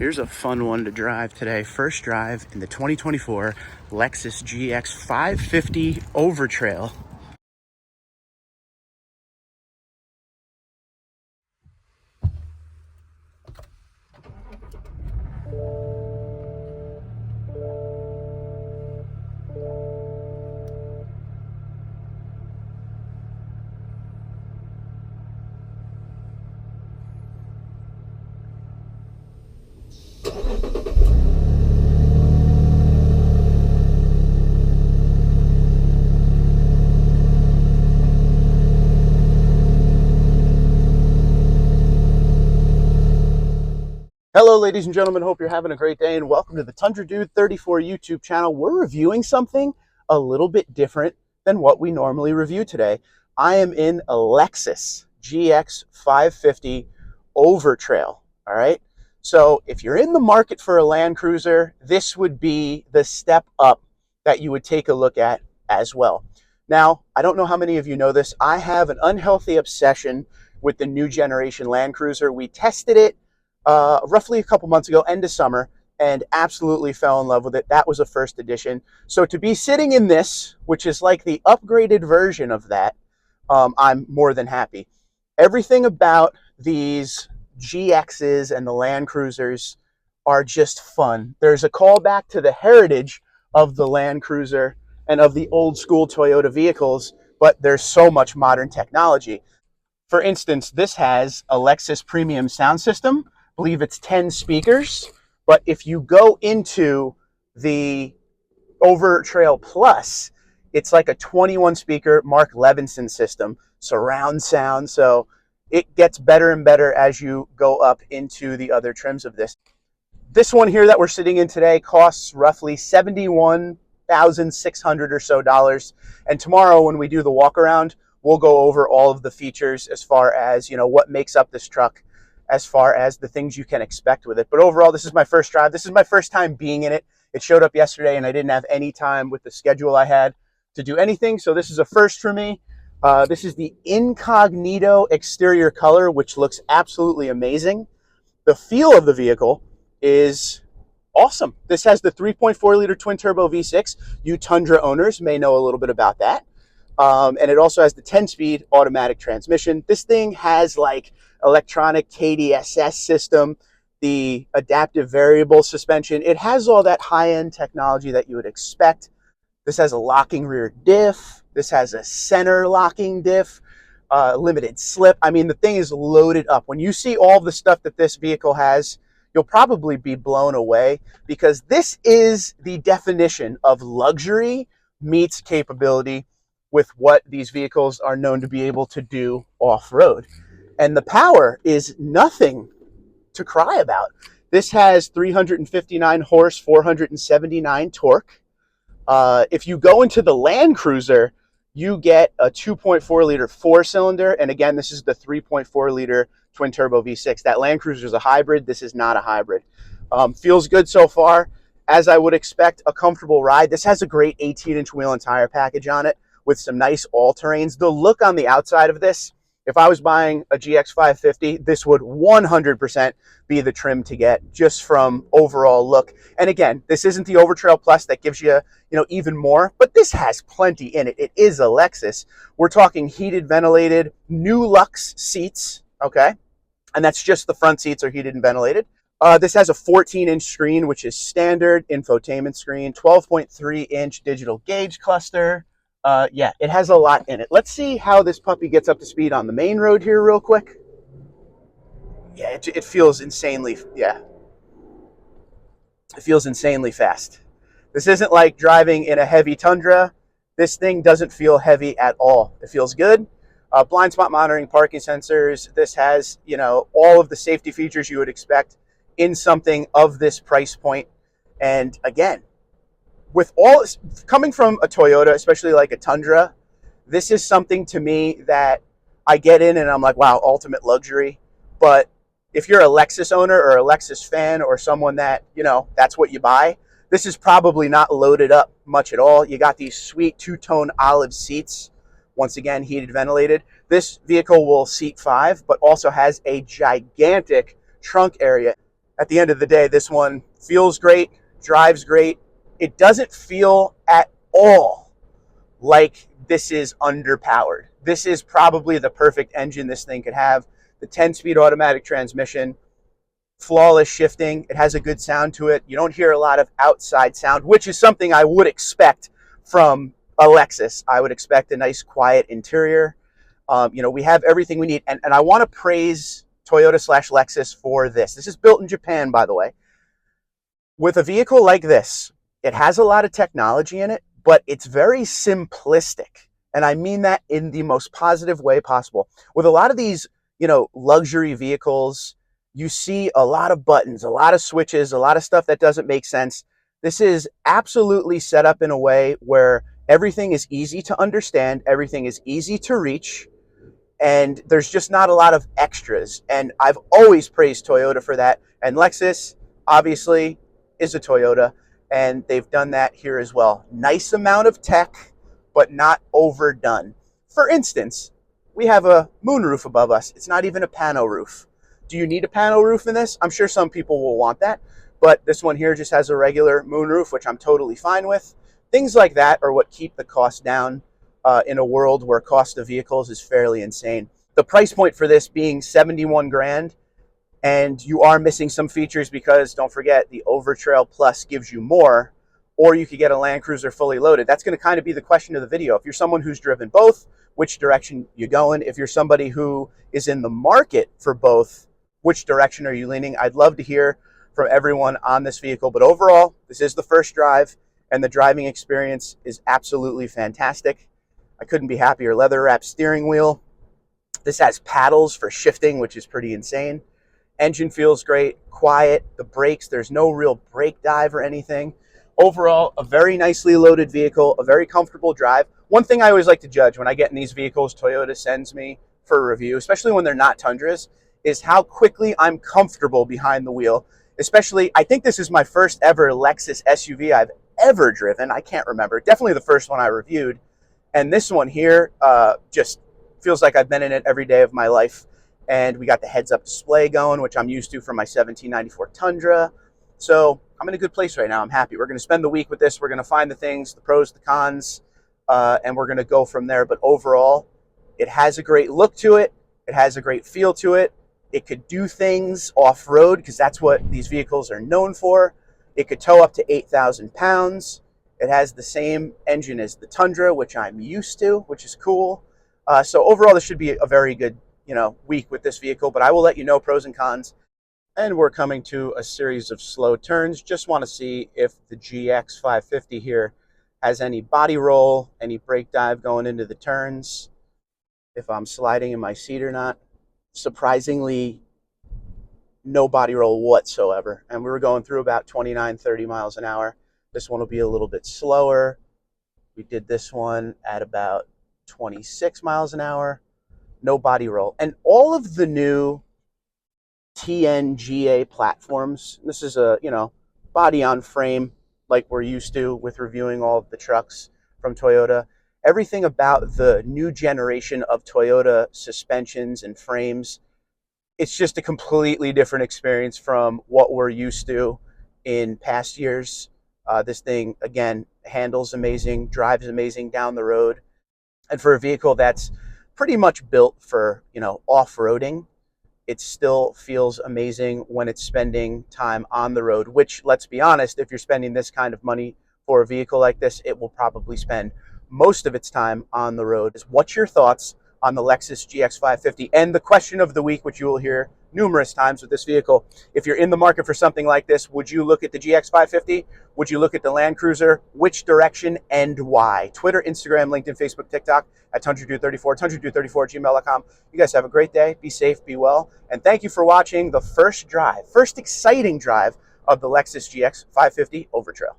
Here's a fun one to drive today. First drive in the 2024 Lexus GX 550 Overtrail. Hello, ladies and gentlemen. Hope you're having a great day, and welcome to the Tundra Dude 34 YouTube channel. We're reviewing something a little bit different than what we normally review today. I am in a Lexus GX 550 Overtrail. All right. So if you're in the market for a Land Cruiser, this would be the step up that you would take a look at as well. Now, I don't know how many of you know this. I have an unhealthy obsession with the new generation Land Cruiser. We tested it roughly a couple months ago, end of summer, and absolutely fell in love with it. That was a first edition. So to be sitting in this, which is like the upgraded version of that, I'm more than happy. Everything about these GXs and the Land Cruisers are just fun. There's a callback to the heritage of the Land Cruiser and of the old school Toyota vehicles, but there's so much modern technology. For instance, this has a Lexus premium sound system. I believe it's 10 speakers, but if you go into the Overtrail Plus, it's like a 21 speaker Mark Levinson system, surround sound. So it gets better and better as you go up into the other trims of this. This one here that we're sitting in today costs roughly $71,600 or so dollars. And tomorrow when we do the walk around, we'll go over all of the features as far as, what makes up this truck, as far as the things you can expect with it. But overall, this is my first drive. This is my first time being in it. It showed up yesterday and I didn't have any time with the schedule I had to do anything. So this is a first for me. This is the Incognito exterior color, which looks absolutely amazing. The feel of the vehicle is awesome. This has the 3.4 liter twin turbo V6. You Tundra owners may know a little bit about that. And it also has the 10-speed automatic transmission. This thing has like electronic KDSS system, the adaptive variable suspension. It has all that high-end technology that you would expect. This has a locking rear diff. This has a center locking diff, limited slip. I mean, the thing is loaded up. When you see all the stuff that this vehicle has, you'll probably be blown away, because this is the definition of luxury meets capability with what these vehicles are known to be able to do off-road. And the power is nothing to cry about. This has 359 horse, 479 torque. If you go into the Land Cruiser, you get a 2.4 liter four-cylinder. And again, this is the 3.4 liter twin turbo V6. That Land Cruiser is a hybrid. This is not a hybrid. Feels good so far. As I would expect, a comfortable ride. This has a great 18-inch wheel and tire package on it with some nice all-terrains. The look on the outside of this, if I was buying a GX 550, this would 100% be the trim to get, just from overall look. And again, this isn't the Overtrail Plus that gives you, even more, but this has plenty in it. It is a Lexus. We're talking heated, ventilated, new Lux seats, okay? And that's just the front seats are heated and ventilated. This has a 14-inch screen, which is standard infotainment screen, 12.3-inch digital gauge cluster. Yeah, it has a lot in it. Let's see how this puppy gets up to speed on the main road here real quick. Yeah, it feels insanely, it feels insanely fast. This isn't like driving in a heavy Tundra. This thing doesn't feel heavy at all. It feels good. Blind spot monitoring, parking sensors. This has, all of the safety features you would expect in something of this price point. And again, with all coming from a Toyota, especially like a Tundra, this is something to me that I get in and I'm like, wow, ultimate luxury. But if you're a Lexus owner or a Lexus fan or someone that, that's what you buy, this is probably not loaded up much at all. You got these sweet two-tone olive seats, once again, heated, ventilated. This vehicle will seat 5, but also has a gigantic trunk area. at the end of the day, this one feels great, drives great. It doesn't feel at all like this is underpowered. This is probably the perfect engine this thing could have. The 10-speed automatic transmission, flawless shifting. It has a good sound to it. You don't hear a lot of outside sound, which is something I would expect from a Lexus. I would expect a nice quiet interior. We have everything we need. And I want to praise Toyota/Lexus for this. This is built in Japan, by the way. With a vehicle like this, it has a lot of technology in it, but it's very simplistic. And I mean that in the most positive way possible. With a lot of these, luxury vehicles, you see a lot of buttons, a lot of switches, a lot of stuff that doesn't make sense. This is absolutely set up in a way where everything is easy to understand, everything is easy to reach, and there's just not a lot of extras. And I've always praised Toyota for that. And Lexus, obviously, is a Toyota, and they've done that here as well. Nice amount of tech, but not overdone. For instance, we have a moonroof above us. It's not even a pano roof. Do you need a pano roof in this? I'm sure some people will want that, but this one here just has a regular moonroof, which I'm totally fine with. Things like that are what keep the cost down in a world where cost of vehicles is fairly insane. The price point for this being 71 grand, and you are missing some features because don't forget the Overtrail Plus gives you more, or you could get a Land Cruiser fully loaded. That's going to kind of be the question of the video. If you're someone who's driven both, which direction you going? If you're somebody who is in the market for both, which direction are you leaning? I'd love to hear from everyone on this vehicle. But overall, this is the first drive, and the driving experience is absolutely fantastic. I couldn't be happier. Leather wrapped steering wheel. This has paddles for shifting, which is pretty insane. Engine feels great, quiet. The brakes, there's no real brake dive or anything. Overall, a very nicely loaded vehicle, a very comfortable drive. One thing I always like to judge when I get in these vehicles Toyota sends me for a review, especially when they're not Tundras, is how quickly I'm comfortable behind the wheel. Especially, I think this is my first ever Lexus SUV I've ever driven. I can't remember. Definitely the first one I reviewed. And this one here just feels like I've been in it every day of my life. And we got the heads-up display going, which I'm used to from my 1794 Tundra. So I'm in a good place right now. I'm happy. We're going to spend the week with this. We're going to find the things, the pros, the cons, and we're going to go from there. But overall, it has a great look to it. It has a great feel to it. It could do things off-road because that's what these vehicles are known for. It could tow up to 8,000 pounds. It has the same engine as the Tundra, which I'm used to, which is cool. So overall, this should be a very good, week with this vehicle. But I will let you know pros and cons. And we're coming to a series of slow turns. Just want to see if the GX 550 here has any body roll, any brake dive going into the turns, if I'm sliding in my seat or not. Surprisingly, no body roll whatsoever. And we were going through about 29, 30 miles an hour. This one will be a little bit slower. We did this one at about 26 miles an hour. No body roll. And all of the new TNGA platforms, this is a, body on frame like we're used to with reviewing all of the trucks from Toyota. Everything about the new generation of Toyota suspensions and frames, it's just a completely different experience from what we're used to in past years. This thing, again, handles amazing, drives amazing down the road. And for a vehicle that's pretty much built for, off-roading, it still feels amazing when it's spending time on the road, which, let's be honest, if you're spending this kind of money for a vehicle like this, it will probably spend most of its time on the road. What's your thoughts on the Lexus GX 550? And the question of the week, which you will hear numerous times with this vehicle, if you're in the market for something like this, would you look at the GX 550? Would you look at the Land Cruiser? Which direction and why? Twitter, Instagram, LinkedIn, Facebook, TikTok at TundraDude34, TundraDude34@gmail.com. You guys have a great day. Be safe, be well. And thank you for watching the first exciting drive of the Lexus GX 550 Overtrail.